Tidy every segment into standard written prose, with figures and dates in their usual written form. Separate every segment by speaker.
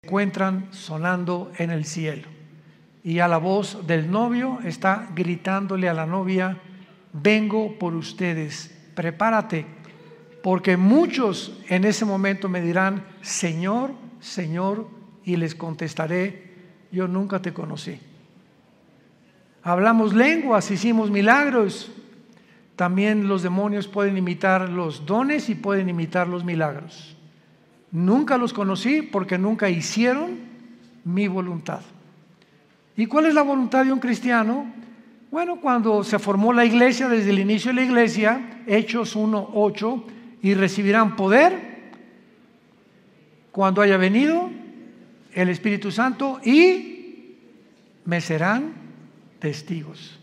Speaker 1: encuentran sonando en el cielo. Y a la voz del novio está gritándole a la novia: vengo por ustedes, prepárate, porque muchos en ese momento me dirán: Señor, Señor, y les contestaré: yo nunca te conocí. Hablamos lenguas, hicimos milagros. También los demonios pueden imitar los dones y pueden imitar los milagros. Nunca los conocí porque nunca hicieron mi voluntad. ¿Y cuál es la voluntad de un cristiano? Bueno, cuando se formó la iglesia, desde el inicio de la iglesia, Hechos 1:8, y recibirán poder cuando haya venido el Espíritu Santo y me serán testigos.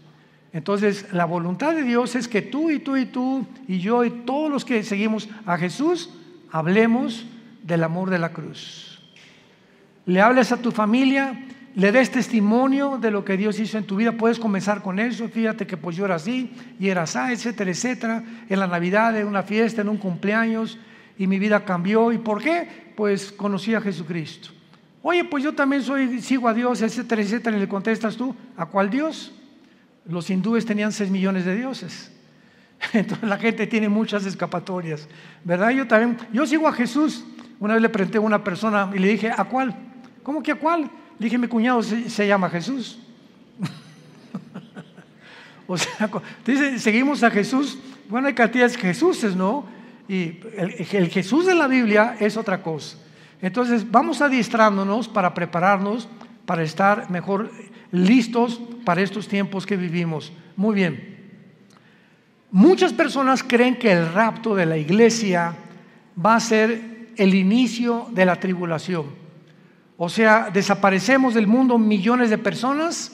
Speaker 1: Entonces, la voluntad de Dios es que tú y tú y tú y yo y todos los que seguimos a Jesús hablemos del amor de la cruz. Le hables a tu familia, le des testimonio de lo que Dios hizo en tu vida. Puedes comenzar con eso: fíjate que pues yo era así y era así, etcétera, etcétera. En la Navidad, en una fiesta, en un cumpleaños, y mi vida cambió. ¿Y por qué? Pues conocí a Jesucristo. Oye, pues yo también sigo a Dios, etcétera, etcétera. Y le contestas tú: ¿a cuál Dios? Los hindúes tenían 6 millones de dioses. Entonces la gente tiene muchas escapatorias, ¿verdad? Yo sigo a Jesús. Una vez le pregunté a una persona y le dije: ¿a cuál? ¿Cómo que a cuál? Le dije: mi cuñado se llama Jesús. O sea, dice, seguimos a Jesús. Bueno, hay cantidades de Jesuses, ¿no? Y el Jesús de la Biblia es otra cosa. Entonces vamos adiestrándonos para prepararnos, para estar mejor listos para estos tiempos que vivimos. Muy bien. Muchas personas creen que el rapto de la iglesia va a ser el inicio de la tribulación. O sea, desaparecemos del mundo millones de personas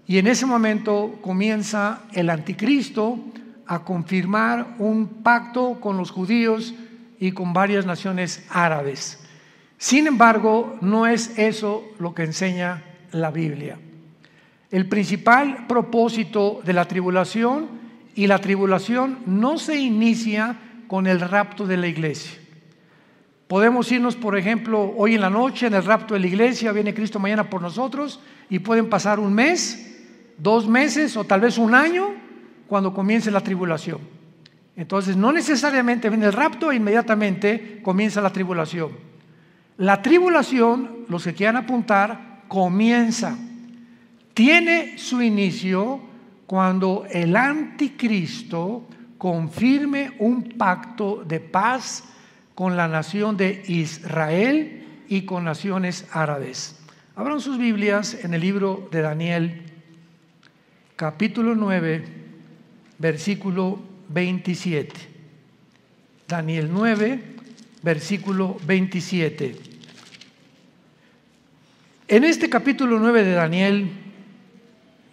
Speaker 1: y en ese momento comienza el anticristo a confirmar un pacto con los judíos y con varias naciones árabes. Sin embargo, no es eso lo que enseña la Biblia. El principal propósito de la tribulación, y la tribulación no se inicia con el rapto de la iglesia. Podemos irnos, por ejemplo, hoy en la noche en el rapto de la iglesia, viene Cristo mañana por nosotros, y pueden pasar 1 mes, 2 meses o tal vez 1 año cuando comience la tribulación. Entonces no necesariamente viene el rapto e inmediatamente comienza la tribulación. La tribulación, los que quieran apuntar, comienza, tiene su inicio cuando el anticristo confirme un pacto de paz con la nación de Israel y con naciones árabes. Abran sus Biblias en el libro de Daniel, capítulo 9, versículo 27. Daniel 9, versículo 27. En este capítulo 9 de Daniel,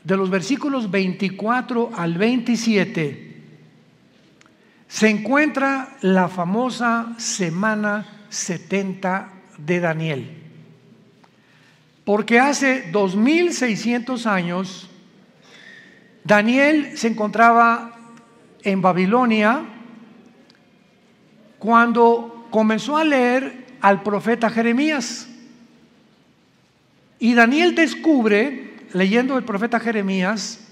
Speaker 1: de los versículos 24 al 27, se encuentra la famosa semana 70 de Daniel. Porque hace 2600 años, Daniel se encontraba en Babilonia cuando comenzó a leer al profeta Jeremías. Y Daniel descubre, leyendo el profeta Jeremías,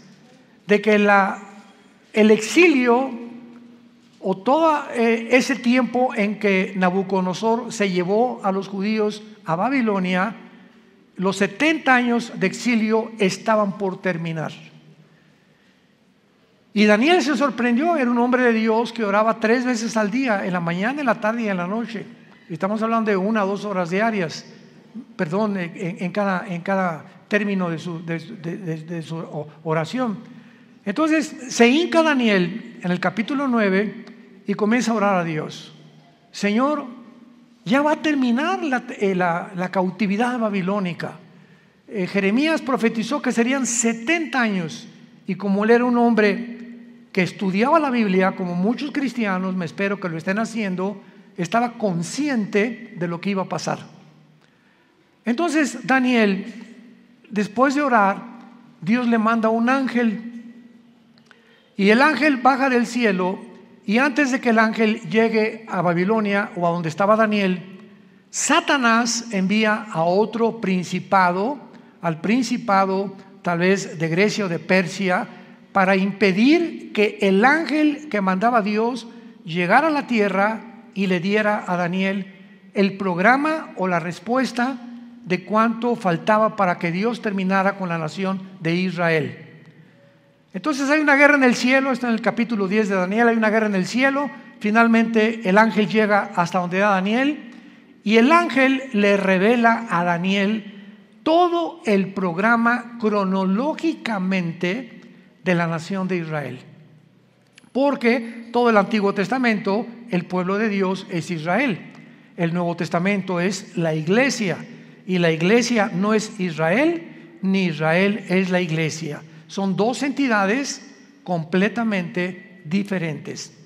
Speaker 1: de que el exilio o todo ese tiempo en que Nabucodonosor se llevó a los judíos a Babilonia, los 70 años de exilio estaban por terminar. Y Daniel se sorprendió. Era un hombre de Dios que oraba 3 veces al día, en la mañana, en la tarde y en la noche. Estamos hablando de 1 a 2 horas diarias, perdón, en cada término de su oración. Entonces se hinca Daniel en el capítulo 9 y comienza a orar a Dios. Señor, ya va a terminar la cautividad babilónica. Jeremías profetizó que serían 70 años, y como él era un hombre que estudiaba la Biblia, como muchos cristianos, me espero que lo estén haciendo, estaba consciente de lo que iba a pasar. Entonces Daniel, después de orar, Dios le manda un ángel, y el ángel baja del cielo, y antes de que el ángel llegue a Babilonia o a donde estaba Daniel, Satanás envía a otro principado, al principado tal vez de Grecia o de Persia, para impedir que el ángel que mandaba Dios llegara a la tierra y le diera a Daniel el programa o la respuesta de cuánto faltaba para que Dios terminara con la nación de Israel. Entonces hay una guerra en el cielo, está en el capítulo 10 de Daniel, hay una guerra en el cielo. Finalmente el ángel llega hasta donde da Daniel y el ángel le revela a Daniel todo el programa cronológicamente de la nación de Israel. Porque todo el Antiguo Testamento, el pueblo de Dios es Israel. El Nuevo Testamento es la iglesia. Y la iglesia no es Israel, ni Israel es la iglesia. Son dos entidades completamente diferentes.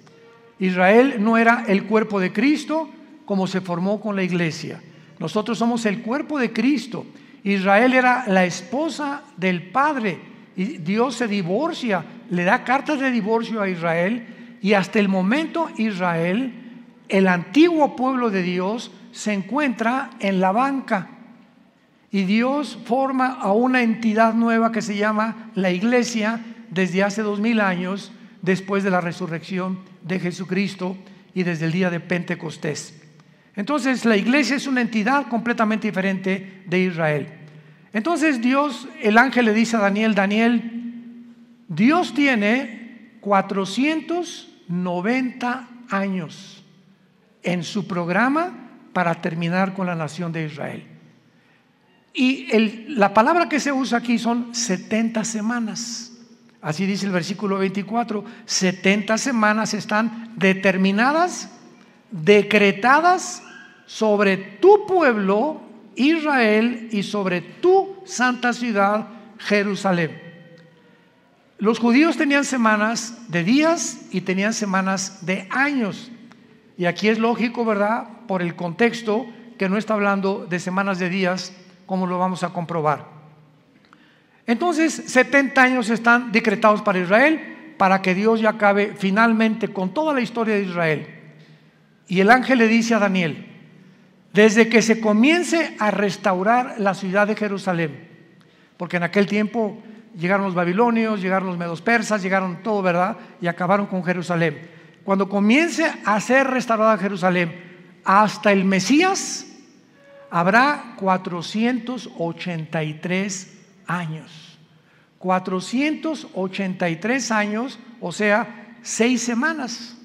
Speaker 1: Israel no era el cuerpo de Cristo como se formó con la iglesia. Nosotros somos el cuerpo de Cristo. Israel era la esposa del Padre y Dios se divorcia, le da cartas de divorcio a Israel y hasta el momento Israel, el antiguo pueblo de Dios, se encuentra en la banca y Dios forma a una entidad nueva que se llama la iglesia desde hace 2000 años después de la resurrección de Jesucristo y desde el día de Pentecostés. Entonces la iglesia es una entidad completamente diferente de Israel. Entonces Dios, el ángel le dice a Daniel: Daniel, Dios tiene 490 años en su programa para terminar con la nación de Israel. Y la palabra que se usa aquí son 70 semanas. Así dice el versículo 24. 70 semanas están determinadas, decretadas sobre tu pueblo Israel y sobre tu santa ciudad Jerusalén. Los judíos tenían semanas de días y tenían semanas de años. Y aquí es lógico, ¿verdad? Por el contexto, que no está hablando de semanas de días, como lo vamos a comprobar. Entonces 70 años están decretados para Israel, para que Dios ya acabe finalmente con toda la historia de Israel. Y el ángel le dice a Daniel: desde que se comience a restaurar la ciudad de Jerusalén, porque en aquel tiempo llegaron los babilonios, llegaron los medos persas, llegaron todo, ¿verdad? Y acabaron con Jerusalén. Cuando comience a ser restaurada Jerusalén hasta el Mesías, habrá 483 años. 483 años, o sea, 6 semanas,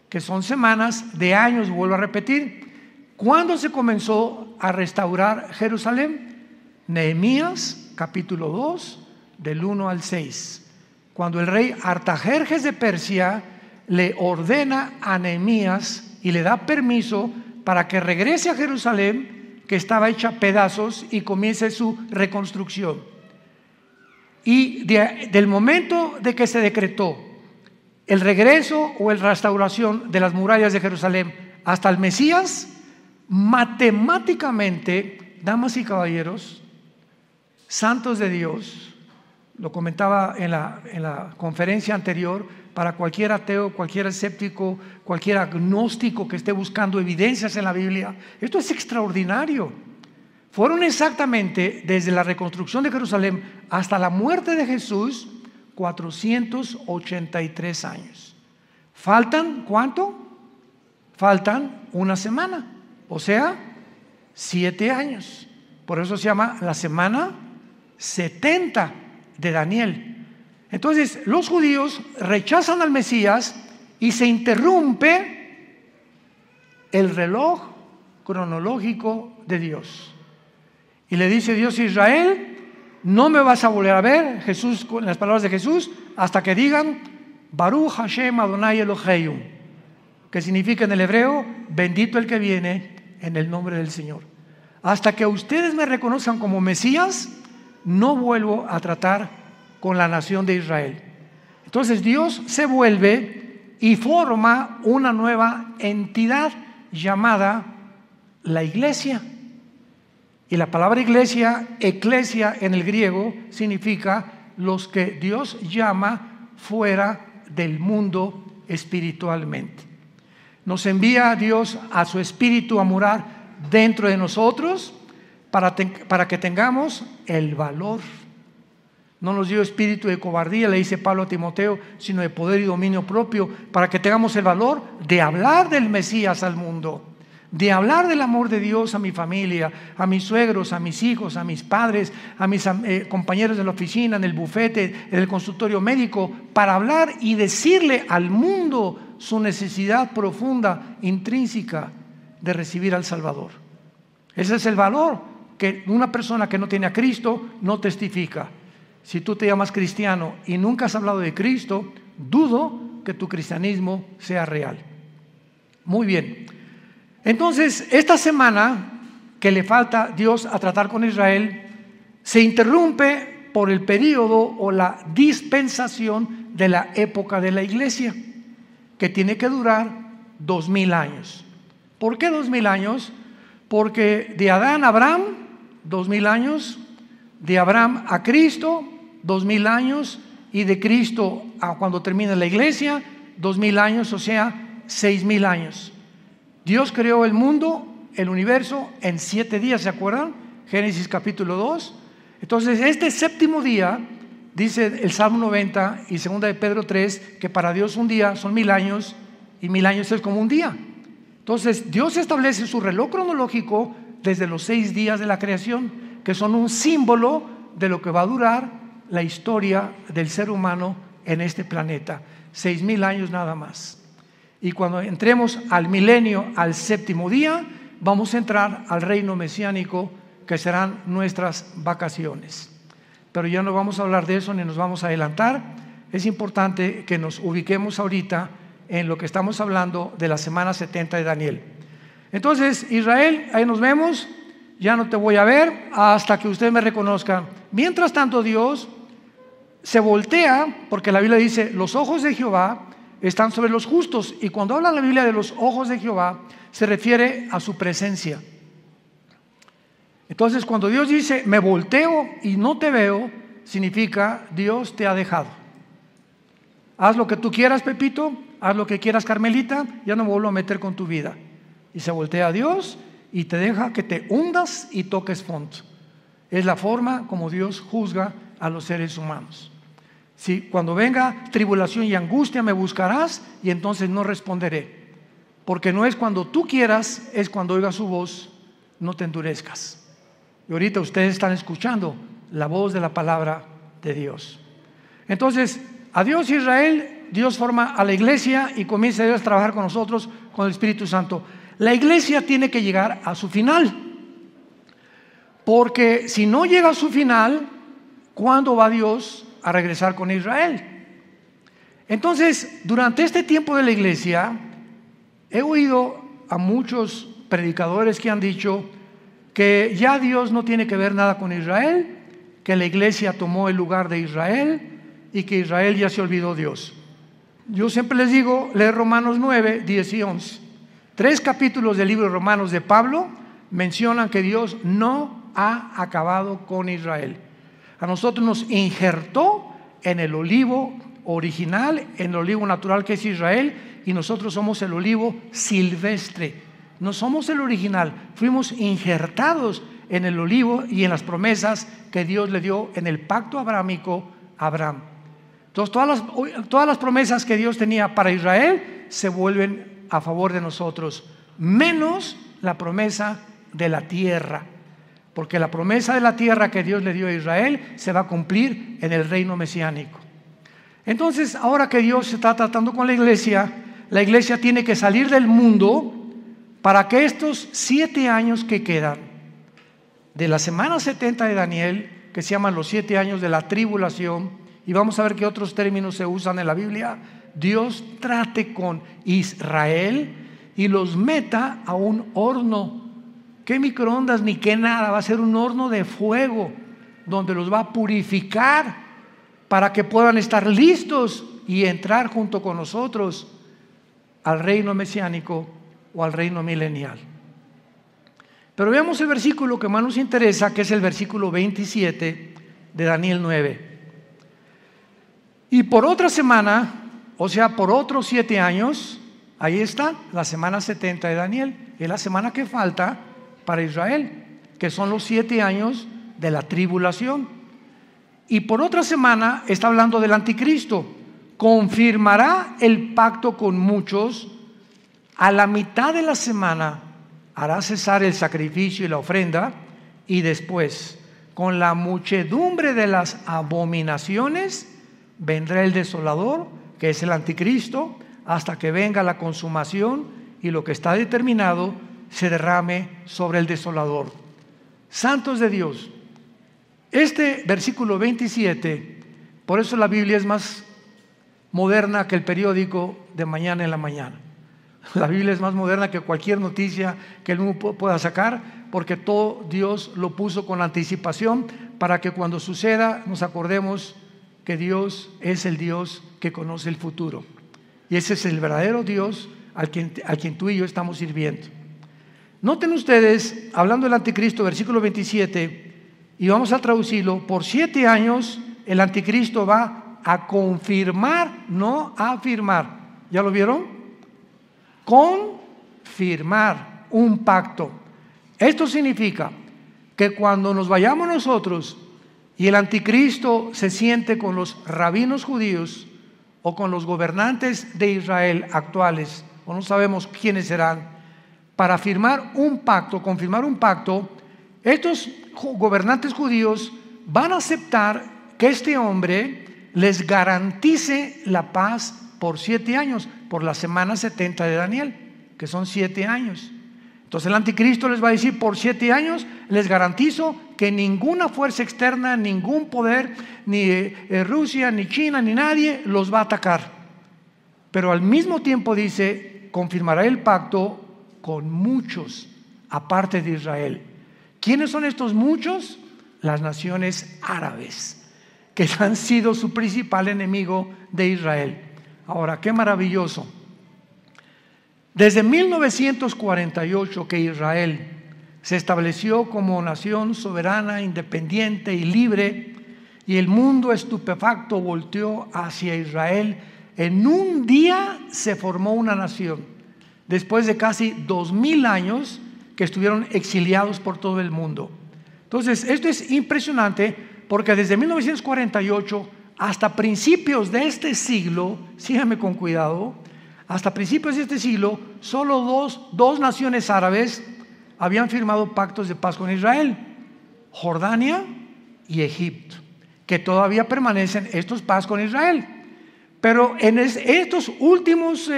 Speaker 1: que son semanas de años, vuelvo a repetir. ¿Cuándo se comenzó a restaurar Jerusalén? Nehemías capítulo 2 del 1 al 6. Cuando el rey Artajerjes de Persia le ordena a Nehemías y le da permiso para que regrese a Jerusalén, que estaba hecha pedazos, y comience su reconstrucción. Y del momento de que se decretó el regreso o la restauración de las murallas de Jerusalén hasta el Mesías, matemáticamente, damas y caballeros, santos de Dios, lo comentaba en la conferencia anterior, para cualquier ateo, cualquier escéptico, cualquier agnóstico que esté buscando evidencias en la Biblia, esto es extraordinario. Fueron exactamente desde la reconstrucción de Jerusalén hasta la muerte de Jesús 483 años. ¿Faltan cuánto? Faltan una semana, o sea, 7 años. Por eso se llama la semana 70 de Daniel. Entonces los judíos rechazan al Mesías y se interrumpe el reloj cronológico de Dios. Y le dice Dios a Israel: no me vas a volver a ver, Jesús, con las palabras de Jesús, hasta que digan Baruch Hashem Adonai Eloheinu, que significa en el hebreo: bendito el que viene en el nombre del Señor. Hasta que ustedes me reconozcan como Mesías, no vuelvo a tratar con la nación de Israel. Entonces Dios se vuelve y forma una nueva entidad llamada la iglesia. Y la palabra iglesia, eclesia en el griego, significa los que Dios llama fuera del mundo espiritualmente. Nos envía a Dios a su espíritu a morar dentro de nosotros para que tengamos el valor. No nos dio espíritu de cobardía, le dice Pablo a Timoteo, sino de poder y dominio propio, para que tengamos el valor de hablar del Mesías al mundo, de hablar del amor de Dios a mi familia, a mis suegros, a mis hijos, a mis padres, a mis compañeros de la oficina, en el bufete, en el consultorio médico, para hablar y decirle al mundo su necesidad profunda, intrínseca de recibir al Salvador. Ese es el valor que una persona que no tiene a Cristo no testifica. Si tú te llamas cristiano y nunca has hablado de Cristo, dudo que tu cristianismo sea real. Muy bien. Entonces, esta semana que le falta Dios a tratar con Israel, se interrumpe por el periodo o la dispensación de la época de la iglesia, que tiene que durar 2000 años. ¿Por qué 2000 años? Porque de Adán a Abraham, 2000 años, de Abraham a Cristo, 2000 años, y de Cristo a cuando termina la iglesia, 2000 años, o sea, 6000 años. Dios creó el mundo, el universo, en 7 días, ¿se acuerdan? Génesis capítulo 2. Entonces, este séptimo día, dice el Salmo 90 y 2 de Pedro 3, que para Dios un día son 1000 años, y 1000 años es como un día. Entonces, Dios establece su reloj cronológico desde los 6 días de la creación, que son un símbolo de lo que va a durar la historia del ser humano en este planeta. 6000 años nada más. Y cuando entremos al milenio, al séptimo día, vamos a entrar al reino mesiánico, que serán nuestras vacaciones. Pero ya no vamos a hablar de eso ni nos vamos a adelantar. Es importante que nos ubiquemos ahorita en lo que estamos hablando de la semana 70 de Daniel. Entonces, Israel, ahí nos vemos. Ya no te voy a ver hasta que usted me reconozca. Mientras tanto, Dios se voltea, porque la Biblia dice, los ojos de Jehová están sobre los justos, y cuando habla la Biblia de los ojos de Jehová, se refiere a su presencia. Entonces, cuando Dios dice, me volteo y no te veo, significa, Dios te ha dejado. Haz lo que tú quieras, Pepito, haz lo que quieras, Carmelita, ya no me vuelvo a meter con tu vida. Y se voltea a Dios y te deja que te hundas y toques fondo. Es la forma como Dios juzga a los seres humanos. Si cuando venga tribulación y angustia me buscarás, y entonces no responderé, porque no es cuando tú quieras, es cuando oigas su voz, no te endurezcas. Y ahorita ustedes están escuchando la voz de la palabra de Dios. Entonces, adiós Israel, Dios forma a la iglesia y comienza Dios a trabajar con nosotros, con el Espíritu Santo. La iglesia tiene que llegar a su final, porque si no llega a su final, ¿cuándo va Dios a regresar con Israel? Entonces, durante este tiempo de la iglesia, he oído a muchos predicadores que han dicho que ya Dios no tiene que ver nada con Israel, que la iglesia tomó el lugar de Israel y que Israel ya se olvidó de Dios. Yo siempre les digo, leer Romanos 9, 10 y 11. 3 capítulos del libro de Romanos de Pablo mencionan que Dios no ha acabado con Israel. A nosotros nos injertó en el olivo original, en el olivo natural que es Israel, y nosotros somos el olivo silvestre. No somos el original, fuimos injertados en el olivo y en las promesas que Dios le dio en el pacto abrahámico a Abraham. Entonces todas las promesas que Dios tenía para Israel se vuelven a favor de nosotros, menos la promesa de la tierra, porque la promesa de la tierra que Dios le dio a Israel se va a cumplir en el reino mesiánico. Entonces, ahora que Dios está tratando con la iglesia tiene que salir del mundo para que estos 7 años que quedan de la semana 70 de Daniel, que se llaman los 7 años de la tribulación, y vamos a ver qué otros términos se usan en la Biblia, Dios trate con Israel y los meta a un horno. ¿Qué microondas ni qué nada? Va a ser un horno de fuego donde los va a purificar para que puedan estar listos y entrar junto con nosotros al reino mesiánico o al reino milenial. Pero veamos el versículo que más nos interesa, que es el versículo 27 de Daniel 9. Y por otra semana, o sea, por otros 7 años, ahí está la semana 70 de Daniel, es la semana que falta para Israel, que son los 7 años de la tribulación. Y por otra semana está hablando del anticristo. Confirmará el pacto con muchos. A la mitad de la semana hará cesar el sacrificio y la ofrenda, y después, con la muchedumbre de las abominaciones, vendrá el desolador, que es el anticristo, hasta que venga la consumación y lo que está determinado se derrame sobre el desolador. Santos de Dios, este versículo 27, por eso la Biblia es más moderna que el periódico de mañana en la mañana. La Biblia es más moderna que cualquier noticia que el mundo pueda sacar, porque todo Dios lo puso con anticipación para que cuando suceda nos acordemos que Dios es el Dios que conoce el futuro. Y ese es el verdadero Dios a quien tú y yo estamos sirviendo. Noten ustedes, hablando del anticristo, versículo 27, y vamos a traducirlo: por 7 años el anticristo va a confirmar, no a afirmar. ¿Ya lo vieron? Confirmar un pacto. Esto significa que cuando nos vayamos nosotros y el anticristo se siente con los rabinos judíos o con los gobernantes de Israel actuales, o no sabemos quiénes serán, para firmar un pacto, confirmar un pacto, estos gobernantes judíos van a aceptar que este hombre les garantice la paz por 7 años, por la semana 70 de Daniel, que son 7 años. Entonces el anticristo les va a decir: por 7 años les garantizo que ninguna fuerza externa, ningún poder, ni Rusia, ni China, ni nadie los va a atacar. Pero al mismo tiempo dice: confirmará el pacto con muchos, aparte de Israel. ¿Quiénes son estos muchos? Las naciones árabes, que han sido su principal enemigo de Israel. Ahora, qué maravilloso. Desde 1948 que Israel se estableció como nación soberana, independiente y libre, y el mundo estupefacto volteó hacia Israel, en un día se formó una nación, después de casi 2000 años que estuvieron exiliados por todo el mundo. Entonces, esto es impresionante, porque desde 1948 hasta principios de este siglo, síganme con cuidado, hasta principios de este siglo, solo dos naciones árabes habían firmado pactos de paz con Israel: Jordania y Egipto, que todavía permanecen estos paz con Israel. Pero en estos últimos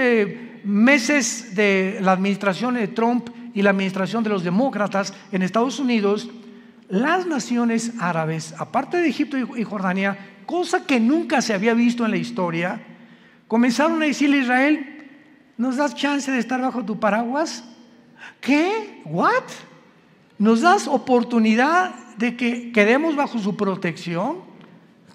Speaker 1: meses de la administración de Trump y la administración de los demócratas en Estados Unidos, las naciones árabes, aparte de Egipto y Jordania, cosa que nunca se había visto en la historia, comenzaron a decirle a Israel: ¿nos das chance de estar bajo tu paraguas? ¿Qué? ¿What? ¿Nos das oportunidad de que quedemos bajo su protección?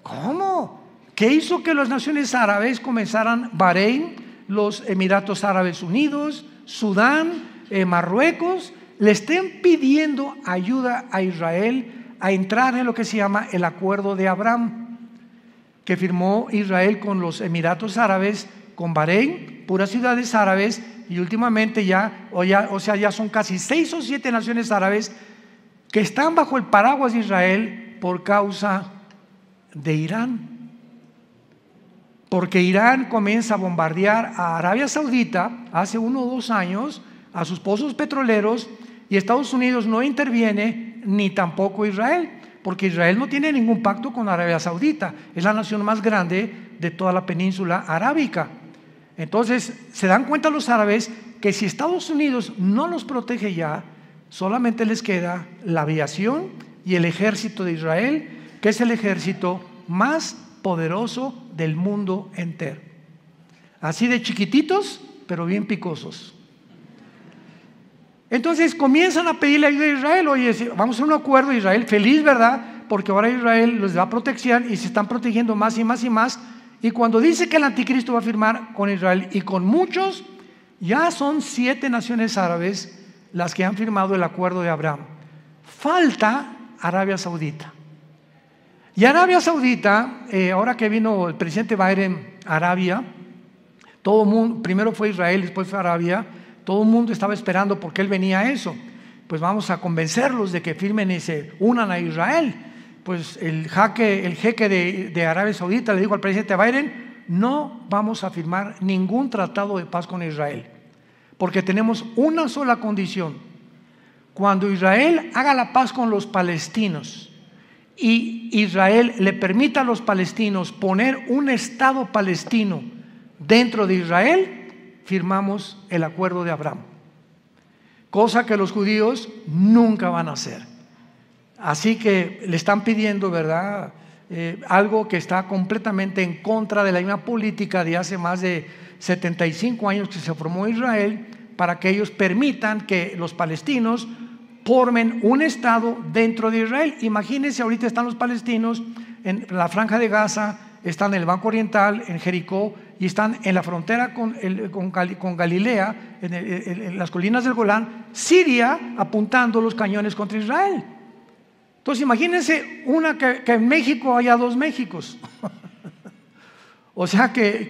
Speaker 1: ¿Cómo? ¿Qué hizo que las naciones árabes comenzaran? Bahrein, los Emiratos Árabes Unidos, Sudán, Marruecos, le estén pidiendo ayuda a Israel a entrar en lo que se llama el Acuerdo de Abraham, que firmó Israel con los Emiratos Árabes, con Bahrein, puras ciudades árabes, y últimamente ya son casi 6 o 7 naciones árabes que están bajo el paraguas de Israel por causa de Irán. Porque Irán comienza a bombardear a Arabia Saudita hace 1 o 2 años, a sus pozos petroleros, y Estados Unidos no interviene, ni tampoco Israel, porque Israel no tiene ningún pacto con Arabia Saudita, es la nación más grande de toda la península arábica. Entonces se dan cuenta los árabes que si Estados Unidos no los protege ya, solamente les queda la aviación y el ejército de Israel, que es el ejército más poderoso del mundo entero. Así de chiquititos, pero bien picosos. Entonces comienzan a pedirle ayuda a Israel: oye, vamos a hacer un acuerdo. Israel feliz, ¿verdad? Porque ahora Israel les da protección y se están protegiendo más y más y más. Y cuando dice que el anticristo va a firmar con Israel y con muchos, ya son 7 naciones árabes las que han firmado el Acuerdo de Abraham. Falta Arabia Saudita. Y Arabia Saudita, ahora que vino el presidente Biden a Arabia, todo el mundo, primero fue Israel, después fue Arabia, todo el mundo estaba esperando porque él venía a eso. pues vamos a convencerlos de que firmen y se unan a Israel. Pues el jeque de Arabia Saudita le dijo al presidente Biden: no vamos a firmar ningún tratado de paz con Israel, porque tenemos una sola condición: cuando Israel haga la paz con los palestinos y Israel le permita a los palestinos poner un Estado palestino dentro de Israel, firmamos el acuerdo de Abraham, cosa que los judíos nunca van a hacer. Así que le están pidiendo, ¿verdad?, algo que está completamente en contra de la misma política de hace más de 75 años que se formó Israel, para que ellos permitan que los palestinos formen un Estado dentro de Israel. Imagínense, ahorita están los palestinos en la Franja de Gaza, están en el Banco Oriental, en Jericó, y están en la frontera con Galilea, en las colinas del Golán, Siria, apuntando los cañones contra Israel. Entonces imagínense que en México haya dos Méxicos. O sea, que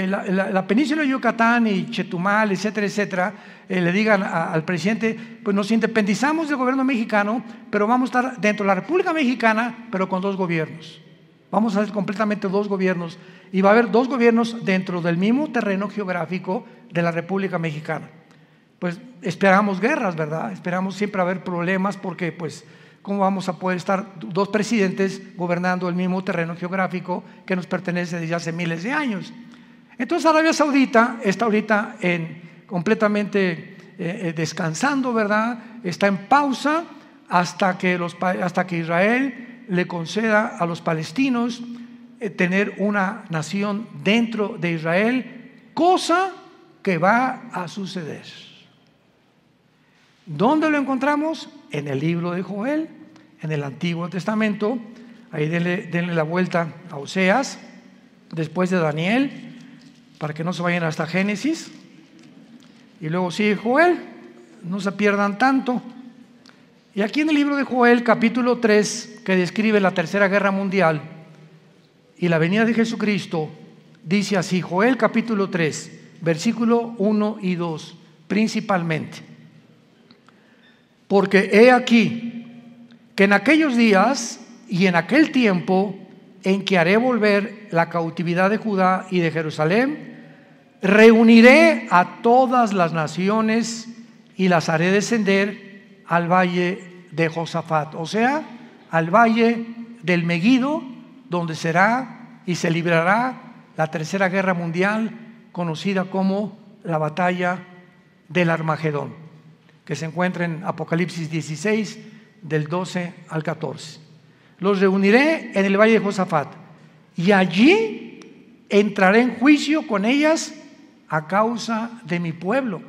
Speaker 1: la península de Yucatán y Chetumal, etcétera, etcétera, le digan al presidente: pues nos independizamos del gobierno mexicano, pero vamos a estar dentro de la República Mexicana, pero con dos gobiernos. Vamos a hacer completamente dos gobiernos, y va a haber dos gobiernos dentro del mismo terreno geográfico de la República Mexicana. Pues esperamos guerras, ¿verdad? Esperamos siempre haber problemas, porque pues ¿cómo vamos a poder estar dos presidentes gobernando el mismo terreno geográfico que nos pertenece desde hace miles de años? Entonces Arabia Saudita está ahorita completamente descansando, ¿verdad? Está en pausa hasta que Israel le conceda a los palestinos tener una nación dentro de Israel, cosa que va a suceder. ¿Dónde lo encontramos? En el libro de Joel, en el Antiguo Testamento. Ahí denle la vuelta a Oseas, después de Daniel, para que no se vayan hasta Génesis, y luego sigue Joel, no se pierdan tanto. Y aquí en el libro de Joel, capítulo 3, que describe la Tercera Guerra Mundial y la venida de Jesucristo, dice así: Joel capítulo 3, versículo 1 y 2, principalmente: porque he aquí que en aquellos días y en aquel tiempo en que haré volver la cautividad de Judá y de Jerusalén, reuniré a todas las naciones y las haré descender al valle de Josafat, o sea, al valle del Meguido, donde será y se librará la Tercera Guerra Mundial, conocida como la batalla del Armagedón, que se encuentra en Apocalipsis 16, del 12 al 14. Los reuniré en el valle de Josafat, y allí entraré en juicio con ellas a causa de mi pueblo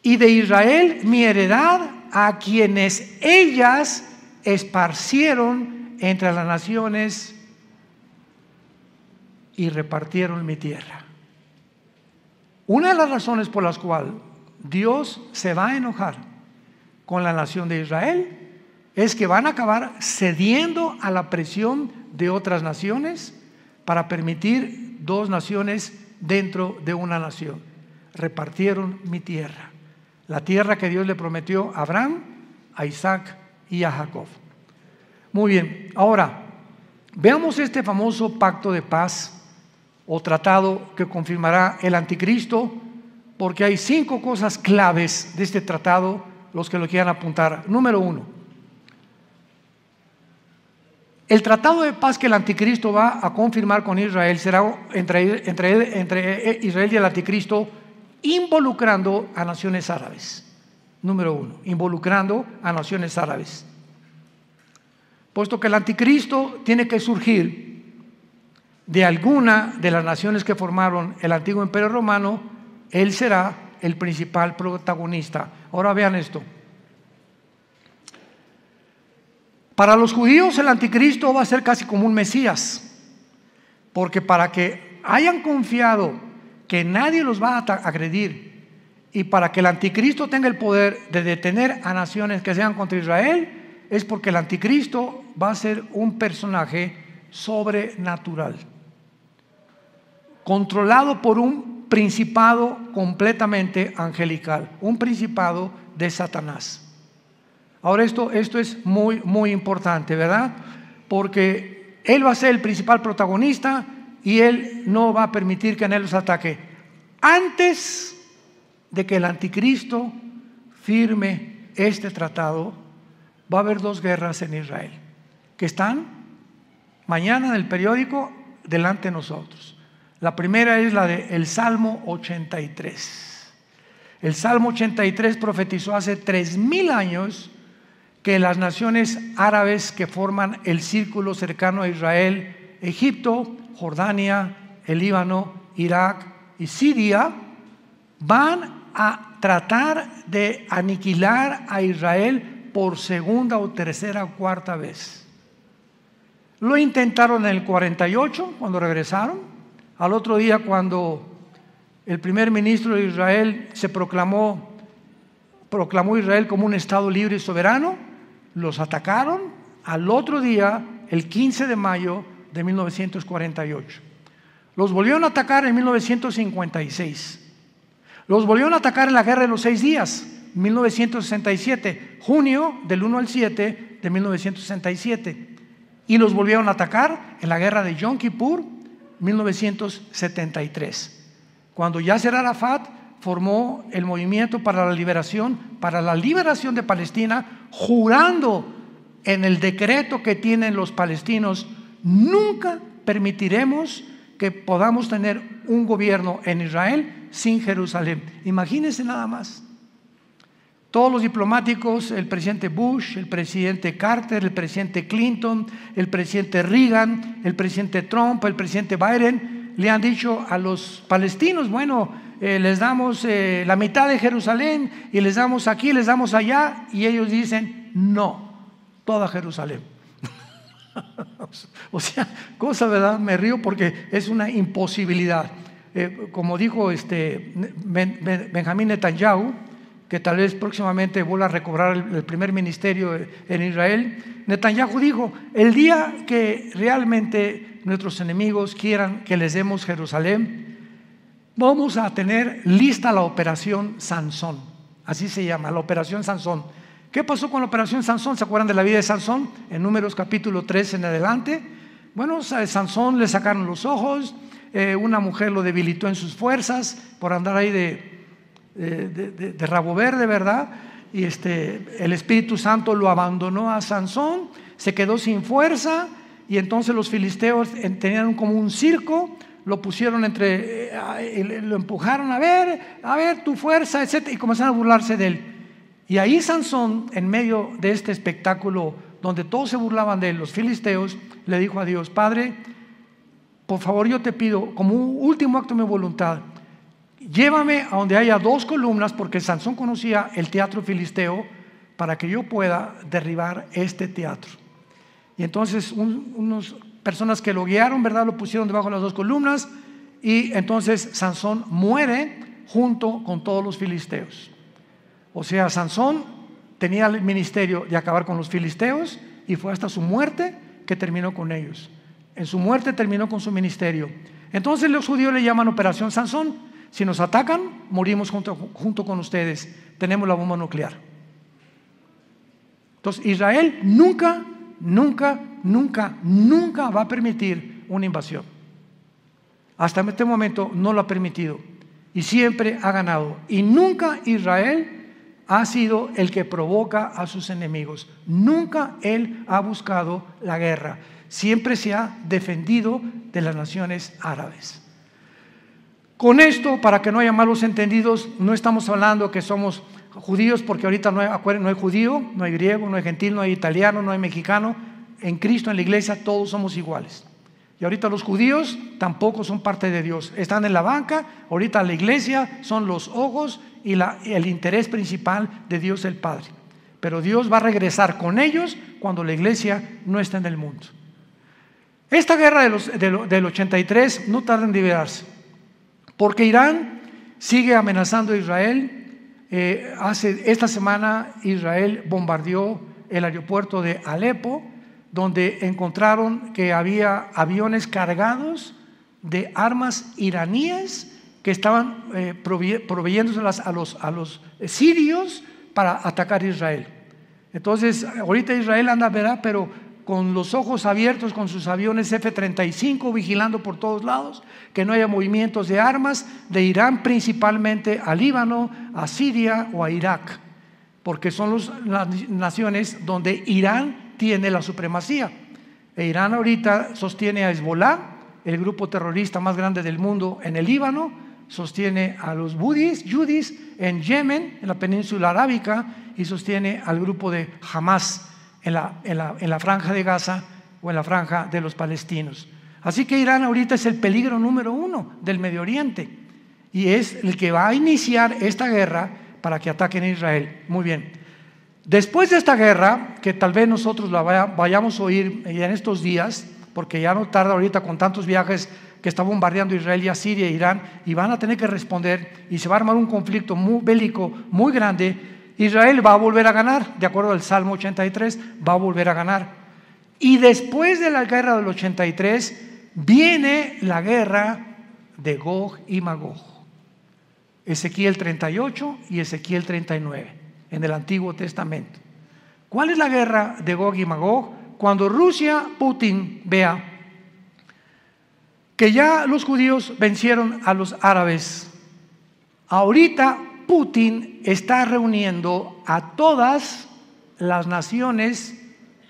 Speaker 1: y de Israel, mi heredad, a quienes ellas esparcieron entre las naciones y repartieron mi tierra. Una de las razones por las cuales Dios se va a enojar con la nación de Israel es que van a acabar cediendo a la presión de otras naciones para permitir dos naciones dentro de una nación. Repartieron mi tierra, la tierra que Dios le prometió a Abraham, a Isaac y a Jacob. Muy bien, ahora veamos este famoso pacto de paz o tratado que confirmará el anticristo, porque hay 5 cosas claves de este tratado, los que lo quieran apuntar. Número 1, el tratado de paz que el anticristo va a confirmar con Israel será entre Israel y el anticristo, involucrando a naciones árabes. Número 1, involucrando a naciones árabes. Puesto que el anticristo tiene que surgir de alguna de las naciones que formaron el antiguo imperio romano, él será el principal protagonista. Ahora vean esto. Para los judíos el anticristo va a ser casi como un Mesías, porque para que hayan confiado que nadie los va a agredir y para que el anticristo tenga el poder de detener a naciones que sean contra Israel, es porque el anticristo va a ser un personaje sobrenatural, controlado por un principado completamente angelical, un principado de Satanás. Ahora esto es muy, muy importante, ¿verdad? Porque él va a ser el principal protagonista y él no va a permitir que nadie los ataque. Antes de que el anticristo firme este tratado, va a haber 2 guerras en Israel, que están mañana en el periódico delante de nosotros. La primera es la del Salmo 83. El Salmo 83 profetizó hace 3000 años que las naciones árabes que forman el círculo cercano a Israel, Egipto, Jordania, el Líbano, Irak y Siria, van a tratar de aniquilar a Israel por segunda o tercera o cuarta vez. Lo intentaron en el 48 cuando regresaron. Al otro día, cuando el primer ministro de Israel proclamó Israel como un estado libre y soberano, los atacaron. Al otro día, el 15 de mayo de 1948. Los volvieron a atacar en 1956. Los volvieron a atacar en la Guerra de los 6 días, 1967, junio del 1 al 7 de 1967. Y los volvieron a atacar en la Guerra de Yom Kippur, 1973. Cuando Yasser Arafat formó el movimiento para la liberación de Palestina, jurando en el decreto que tienen los palestinos: nunca permitiremos que podamos tener un gobierno en Israel sin Jerusalén. Imagínense nada más. Todos los diplomáticos, el presidente Bush, el presidente Carter, el presidente Clinton, el presidente Reagan, el presidente Trump, el presidente Biden, le han dicho a los palestinos: bueno, les damos la mitad de Jerusalén y les damos aquí, les damos allá, y ellos dicen: no, toda Jerusalén. O sea, cosa, ¿verdad? Me río porque es una imposibilidad. Como dijo Benjamín Netanyahu, que tal vez próximamente vuelva a recobrar el primer ministerio en Israel, Netanyahu dijo: el día que realmente nuestros enemigos quieran que les demos Jerusalén, vamos a tener lista la operación Sansón. Así se llama, la operación Sansón. ¿Qué pasó con la operación Sansón? ¿Se acuerdan de la vida de Sansón? En Números capítulo 3 en adelante. Bueno, a Sansón le sacaron los ojos, una mujer lo debilitó en sus fuerzas por andar ahí de rabo verde, ¿verdad? Y el Espíritu Santo lo abandonó a Sansón, se quedó sin fuerza, y entonces los filisteos tenían como un circo, lo pusieron lo empujaron, a ver tu fuerza, etc., y comenzaron a burlarse de él. Y ahí Sansón, en medio de este espectáculo donde todos se burlaban de él, los filisteos, le dijo a Dios: Padre, por favor, yo te pido, como un último acto de mi voluntad, llévame a donde haya 2 columnas, porque Sansón conocía el teatro filisteo, para que yo pueda derribar este teatro. Y entonces unas personas que lo guiaron, ¿verdad?, lo pusieron debajo de las 2 columnas, y entonces Sansón muere junto con todos los filisteos. O sea, Sansón tenía el ministerio de acabar con los filisteos, y fue hasta su muerte que terminó con ellos. En su muerte terminó con su ministerio. Entonces los judíos le llaman Operación Sansón. Si nos atacan, morimos junto con ustedes. Tenemos la bomba nuclear. Entonces Israel nunca va a permitir una invasión. Hasta este momento no lo ha permitido, y siempre ha ganado. Y nunca Israel ha sido el que provoca a sus enemigos. Nunca él ha buscado la guerra. Siempre se ha defendido de las naciones árabes. Con esto, para que no haya malos entendidos, no estamos hablando que somos judíos, porque ahorita no hay judío, no hay griego, no hay gentil, no hay italiano, no hay mexicano. En Cristo, en la iglesia, todos somos iguales. Y ahorita los judíos tampoco son parte de Dios. Están en la banca. Ahorita la iglesia son los ojos y el interés principal de Dios el Padre. Pero Dios va a regresar con ellos cuando la iglesia no está en el mundo. Esta guerra del 83 no tarda en liberarse, porque Irán sigue amenazando a Israel. Esta semana Israel bombardeó el aeropuerto de Alepo, donde encontraron que había aviones cargados de armas iraníes que estaban proveyéndoselas a los sirios para atacar a Israel. Entonces, ahorita Israel anda, ¿verdad?, pero con los ojos abiertos, con sus aviones F-35 vigilando por todos lados, que no haya movimientos de armas de Irán principalmente a Líbano, a Siria o a Irak, porque son las naciones donde Irán tiene la supremacía. Irán ahorita sostiene a Hezbollah, el grupo terrorista más grande del mundo en el Líbano, sostiene a los Yudis en Yemen, en la península arábica, y sostiene al grupo de Hamas en la franja de Gaza o en la franja de los palestinos. Así que Irán ahorita es el peligro número 1 del Medio Oriente y es el que va a iniciar esta guerra para que ataquen a Israel. Muy bien. Después de esta guerra, que tal vez nosotros la vayamos a oír en estos días, porque ya no tarda ahorita con tantos viajes que está bombardeando Israel y a Siria e Irán, y van a tener que responder y se va a armar un conflicto bélico muy grande. Israel va a volver a ganar, de acuerdo al Salmo 83, va a volver a ganar. Y después de la guerra del 83 viene la guerra de Gog y Magog. Ezequiel 38 y Ezequiel 39 en el Antiguo Testamento. ¿Cuál es la guerra de Gog y Magog? Cuando Putin vea que ya los judíos vencieron a los árabes. Ahorita Putin está reuniendo a todas las naciones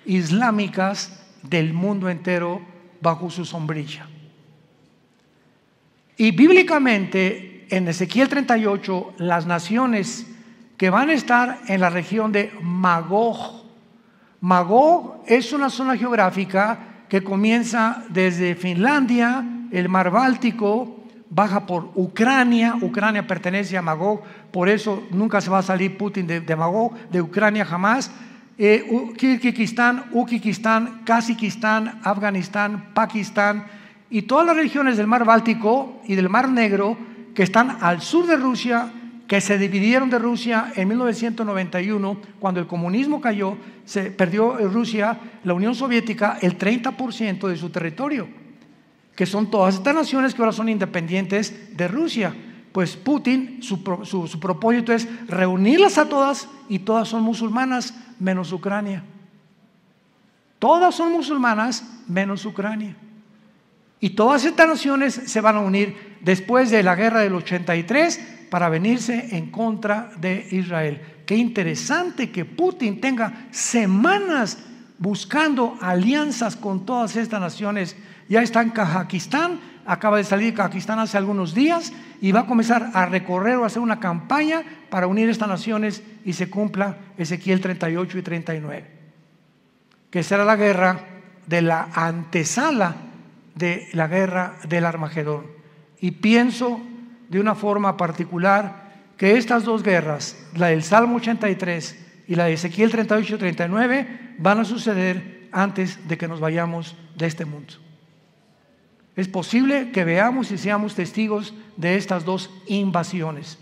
Speaker 1: islámicas del mundo entero bajo su sombrilla. Y bíblicamente, en Ezequiel 38, las naciones que van a estar en la región de Magog. Magog es una zona geográfica que comienza desde Finlandia, el mar Báltico, baja por Ucrania. Ucrania pertenece a Magog, por eso nunca se va a salir Putin de Magog, de Ucrania jamás. Kirguistán, Uzbekistán, Kazajistán, Afganistán, Pakistán y todas las regiones del mar Báltico y del mar Negro que están al sur de Rusia, que se dividieron de Rusia en 1991, cuando el comunismo cayó, se perdió Rusia, la Unión Soviética, el 30% de su territorio, que son todas estas naciones que ahora son independientes de Rusia. Pues Putin, su propósito es reunirlas a todas, y todas son musulmanas menos Ucrania. Todas son musulmanas menos Ucrania. Y todas estas naciones se van a unir después de la guerra del 83 para venirse en contra de Israel. Qué interesante que Putin tenga semanas buscando alianzas con todas estas naciones. Ya está en Kazajistán, acaba de salir de Kazajistán hace algunos días y va a comenzar a recorrer o a hacer una campaña para unir estas naciones y se cumpla Ezequiel 38 y 39, que será la guerra de la antesala de la guerra del Armagedón. Y pienso de una forma particular que estas dos guerras, la del Salmo 83 y la de Ezequiel 38 y 39, van a suceder antes de que nos vayamos de este mundo. Es posible que veamos y seamos testigos de estas dos invasiones.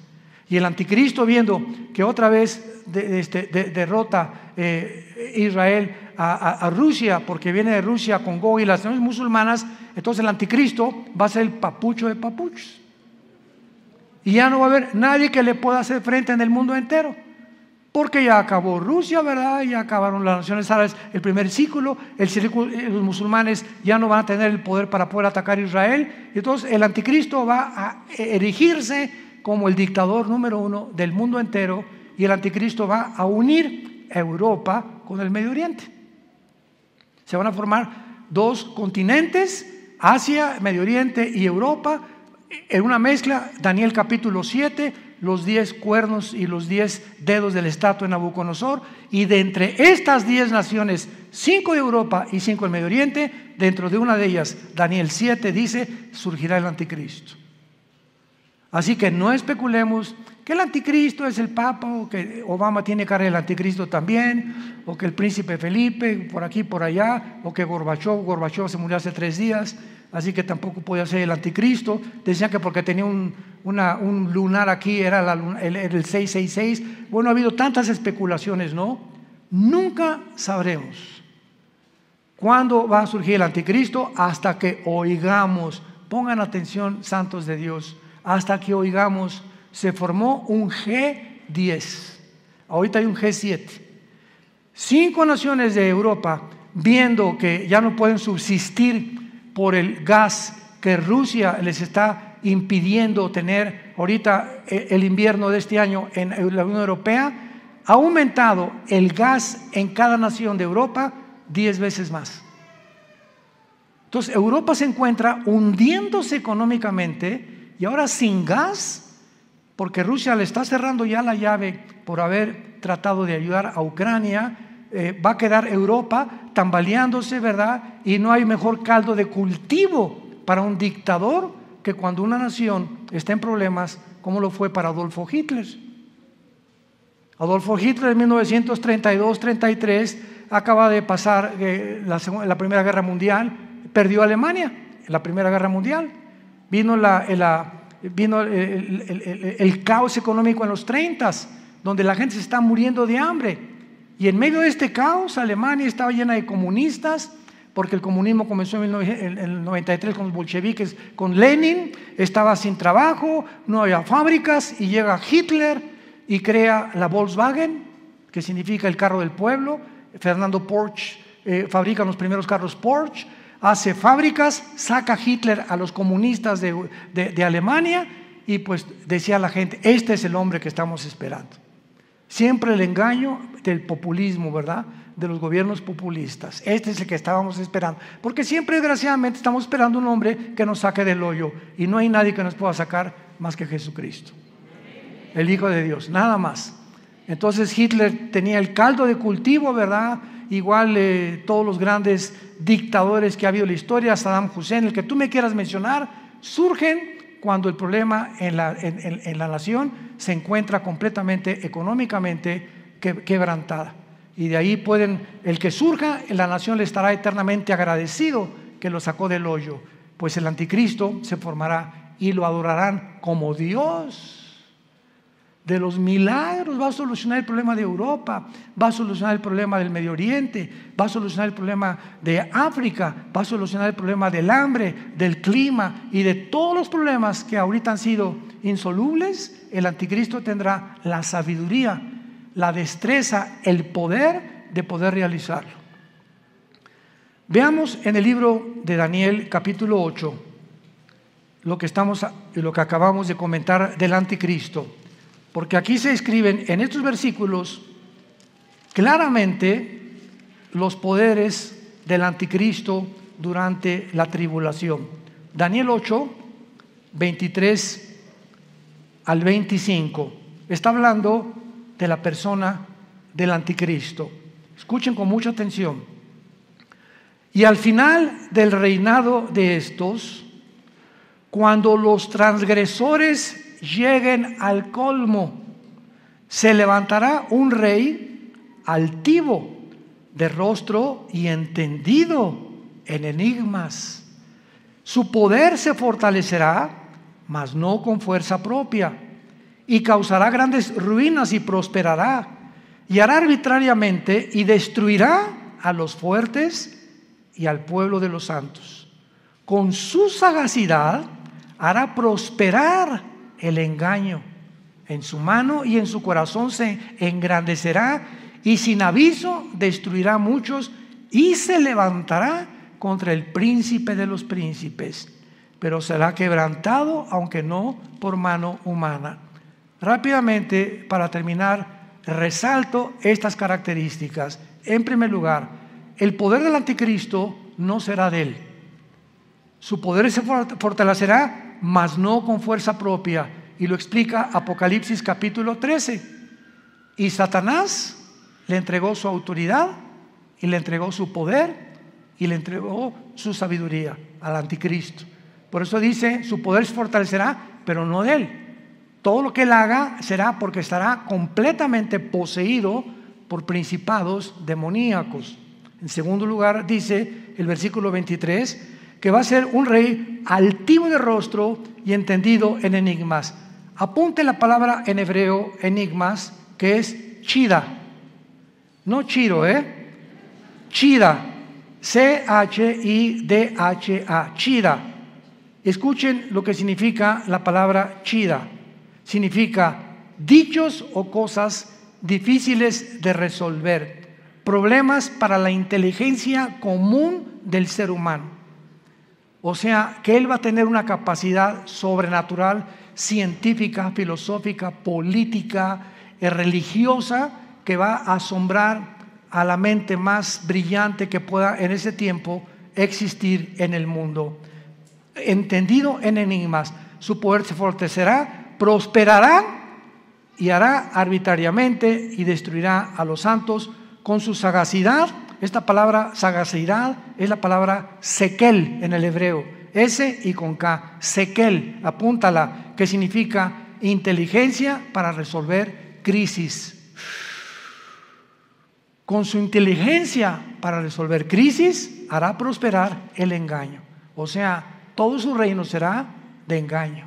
Speaker 1: Y el anticristo, viendo que otra vez derrota Israel a Rusia, porque viene de Rusia con Gog y las naciones musulmanas, entonces el anticristo va a ser el papucho de papuchos. Y ya no va a haber nadie que le pueda hacer frente en el mundo entero, porque ya acabó Rusia, ¿verdad? Ya acabaron las naciones árabes, el primer círculo, los musulmanes ya no van a tener el poder para poder atacar a Israel. Y entonces el anticristo va a erigirse como el dictador número 1 del mundo entero, y el anticristo va a unir a Europa con el Medio Oriente. Se van a formar dos continentes, Asia, Medio Oriente y Europa, en una mezcla. Daniel capítulo 7, los 10 cuernos y los 10 dedos de la estatua de Nabucodonosor, y de entre estas 10 naciones, 5 de Europa y 5 del Medio Oriente, dentro de una de ellas, Daniel 7 dice, surgirá el anticristo. Así que no especulemos que el anticristo es el Papa, o que Obama tiene cara del anticristo también, o que el príncipe Felipe por aquí por allá, o que Gorbachov se murió hace 3 días, así que tampoco podía ser el anticristo. Decían que porque tenía un lunar aquí era el 666. Bueno, ha habido tantas especulaciones, ¿no? Nunca sabremos cuándo va a surgir el anticristo hasta que oigamos. Pongan atención, santos de Dios, hasta que oigamos, se formó un G10. Ahorita hay un G7. 5 naciones de Europa, viendo que ya no pueden subsistir por el gas que Rusia les está impidiendo tener ahorita el invierno de este año en la Unión Europea, ha aumentado el gas en cada nación de Europa 10 veces más. Entonces Europa se encuentra hundiéndose económicamente y ahora sin gas, porque Rusia le está cerrando ya la llave por haber tratado de ayudar a Ucrania. Va a quedar Europa tambaleándose, ¿verdad? Y no hay mejor caldo de cultivo para un dictador que cuando una nación está en problemas, como lo fue para Adolfo Hitler. Adolfo Hitler en 1932-33 acaba de pasar la Primera Guerra Mundial, perdió Alemania en la Primera Guerra Mundial. Vino el caos económico en los 30s, donde la gente se está muriendo de hambre. Y en medio de este caos, Alemania estaba llena de comunistas, porque el comunismo comenzó en el 93 con los bolcheviques, con Lenin, estaba sin trabajo, no había fábricas, y llega Hitler y crea la Volkswagen, que significa el carro del pueblo. Fernando Porsche fabrica los primeros carros Porsche, hace fábricas, saca Hitler a los comunistas de Alemania, y pues decía la gente, este es el hombre que estamos esperando. Siempre el engaño del populismo, ¿verdad? De los gobiernos populistas. Este es el que estábamos esperando. Porque siempre, desgraciadamente, estamos esperando un hombre que nos saque del hoyo. Y no hay nadie que nos pueda sacar más que Jesucristo, el Hijo de Dios, nada más. Entonces Hitler tenía el caldo de cultivo, ¿verdad? Igual todos los grandes dictadores que ha habido en la historia, Saddam Hussein, el que tú me quieras mencionar, surgen cuando el problema en la nación se encuentra completamente económicamente quebrantada. Y de ahí el que surja en la nación le estará eternamente agradecido que lo sacó del hoyo, pues el anticristo se formará y lo adorarán como Dios. De los milagros va a solucionar el problema de Europa, va a solucionar el problema del Medio Oriente, va a solucionar el problema de África, va a solucionar el problema del hambre, del clima y de todos los problemas que ahorita han sido insolubles. El anticristo tendrá la sabiduría, la destreza, el poder de poder realizarlo. Veamos en el libro de Daniel capítulo 8 lo que acabamos de comentar del anticristo. Porque aquí se escriben en estos versículos claramente los poderes del anticristo durante la tribulación. Daniel 8, 23 al 25. Está hablando de la persona del anticristo. Escuchen con mucha atención. Y al final del reinado de estos, cuando los transgresores lleguen al colmo, se levantará un rey altivo, de rostro y entendido en enigmas. Su poder se fortalecerá, mas no con fuerza propia, y causará grandes ruinas y prosperará, y hará arbitrariamente y destruirá a los fuertes y al pueblo de los santos. Con su sagacidad hará prosperar el engaño. En su mano y en su corazón se engrandecerá, y sin aviso destruirá a muchos, y se levantará contra el príncipe de los príncipes, pero será quebrantado, aunque no por mano humana. Rápidamente, para terminar, resalto estas características. En primer lugar, el poder del anticristo no será de él. Su poder se fortalecerá, mas no con fuerza propia, y lo explica Apocalipsis capítulo 13. Y Satanás le entregó su autoridad, y le entregó su poder, y le entregó su sabiduría al anticristo. Por eso dice, su poder se fortalecerá, pero no de él. Todo lo que él haga será porque estará completamente poseído por principados demoníacos. En segundo lugar, dice el versículo 23, que va a ser un rey altivo de rostro y entendido en enigmas. Apunte la palabra en hebreo, enigmas, que es chida. No chiro, chida. C-H-I-D-H-A, chida. Escuchen lo que significa la palabra chida. Significa dichos o cosas difíciles de resolver, problemas para la inteligencia común del ser humano. O sea, que él va a tener una capacidad sobrenatural, científica, filosófica, política, religiosa, que va a asombrar a la mente más brillante que pueda en ese tiempo existir en el mundo. Entendido en enigmas, su poder se fortalecerá, prosperará y hará arbitrariamente y destruirá a los santos con su sagacidad. Esta palabra sagacidad es la palabra sekel en el hebreo, S y con K, sekel, apúntala, que significa inteligencia para resolver crisis. Con su inteligencia para resolver crisis hará prosperar el engaño. O sea, todo su reino será de engaño,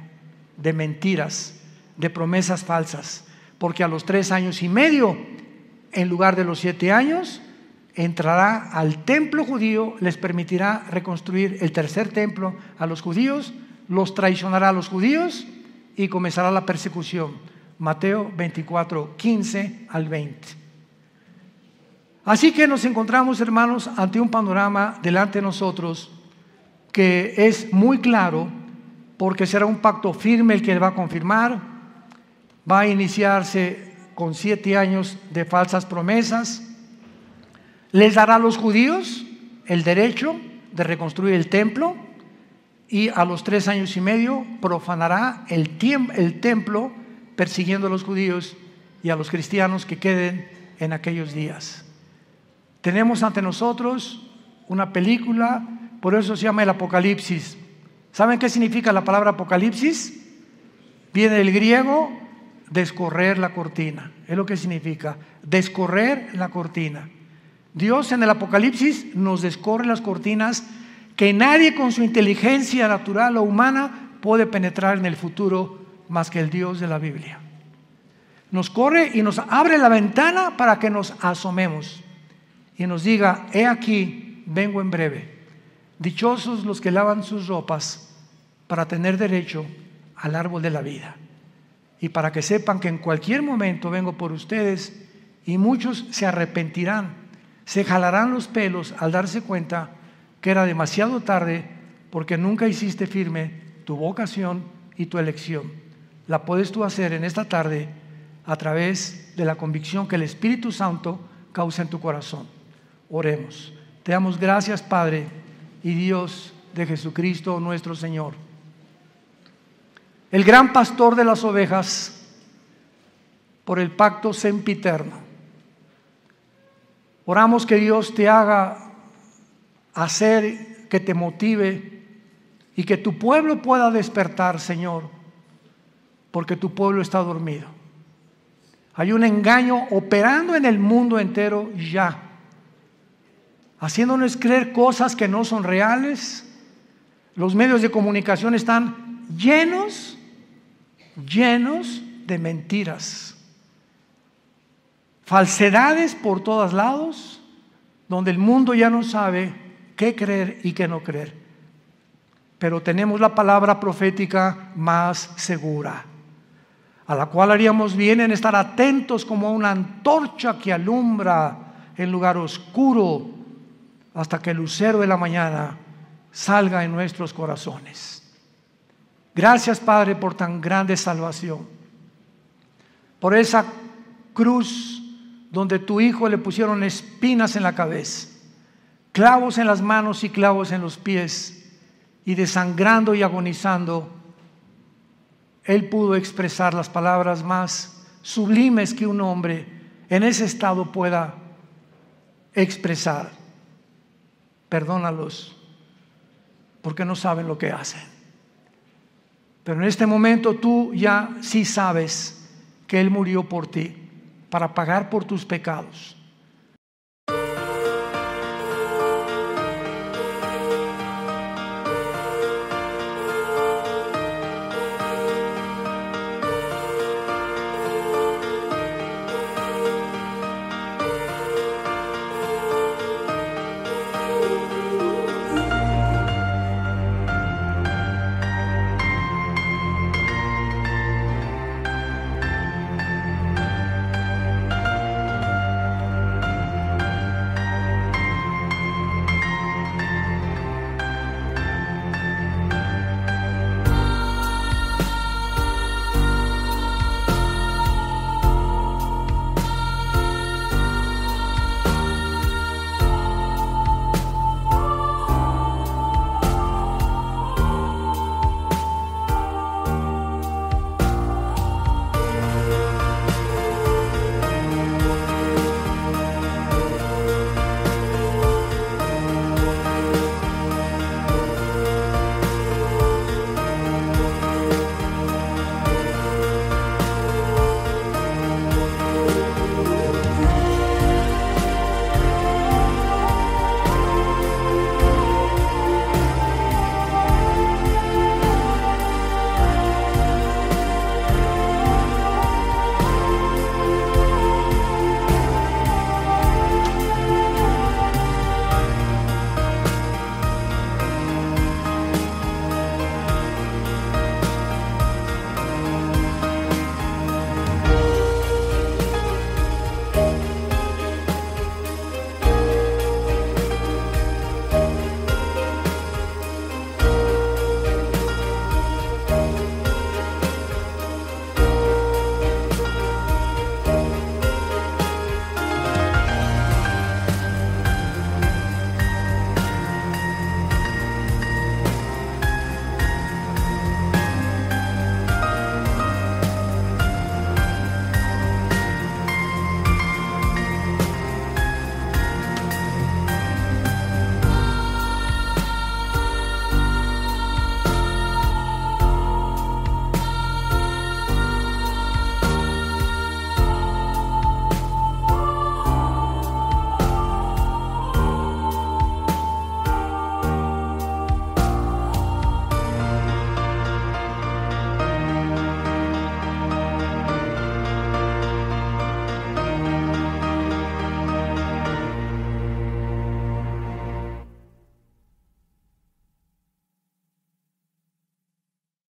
Speaker 1: de mentiras, de promesas falsas, porque a los 3 años y medio, en lugar de los 7 años, entrará al templo judío, les permitirá reconstruir el tercer templo a los judíos, los traicionará a los judíos y comenzará la persecución. Mateo 24, 15 al 20. Así que nos encontramos, hermanos, ante un panorama delante de nosotros que es muy claro, porque será un pacto firme el que él va a confirmar. Va a iniciarse con 7 años de falsas promesas. Les dará a los judíos el derecho de reconstruir el templo, y a los 3 años y medio profanará el templo, persiguiendo a los judíos y a los cristianos que queden en aquellos días. Tenemos ante nosotros una película, por eso se llama el Apocalipsis. ¿Saben qué significa la palabra Apocalipsis? Viene del griego descorrer la cortina, es lo que significa, descorrer la cortina. Dios en el Apocalipsis nos descorre las cortinas que nadie con su inteligencia natural o humana puede penetrar en el futuro más que el Dios de la Biblia. Nos corre y nos abre la ventana para que nos asomemos y nos diga: he aquí, vengo en breve. Dichosos los que lavan sus ropas para tener derecho al árbol de la vida, y para que sepan que en cualquier momento vengo por ustedes, y muchos se arrepentirán, se jalarán los pelos al darse cuenta que era demasiado tarde, porque nunca hiciste firme tu vocación y tu elección. La puedes tú hacer en esta tarde a través de la convicción que el Espíritu Santo causa en tu corazón. Oremos. Te damos gracias, Padre y Dios de Jesucristo nuestro Señor, el gran pastor de las ovejas, por el pacto sempiterno. Oramos que Dios te haga hacer, que te motive, y que tu pueblo pueda despertar, Señor, porque tu pueblo está dormido. Hay un engaño operando en el mundo entero ya, haciéndonos creer cosas que no son reales. Los medios de comunicación están llenos de mentiras, falsedades por todos lados, donde el mundo ya no sabe qué creer y qué no creer. Pero tenemos la palabra profética más segura, a la cual haríamos bien en estar atentos como una antorcha que alumbra en lugar oscuro, hasta que el lucero de la mañana salga en nuestros corazones. Gracias, Padre, por tan grande salvación, por esa cruz donde tu Hijo le pusieron espinas en la cabeza, clavos en las manos y clavos en los pies, y desangrando y agonizando, Él pudo expresar las palabras más sublimes que un hombre en ese estado pueda expresar: perdónalos, porque no saben lo que hacen. Pero en este momento tú ya sí sabes que Él murió por ti, para pagar por tus pecados.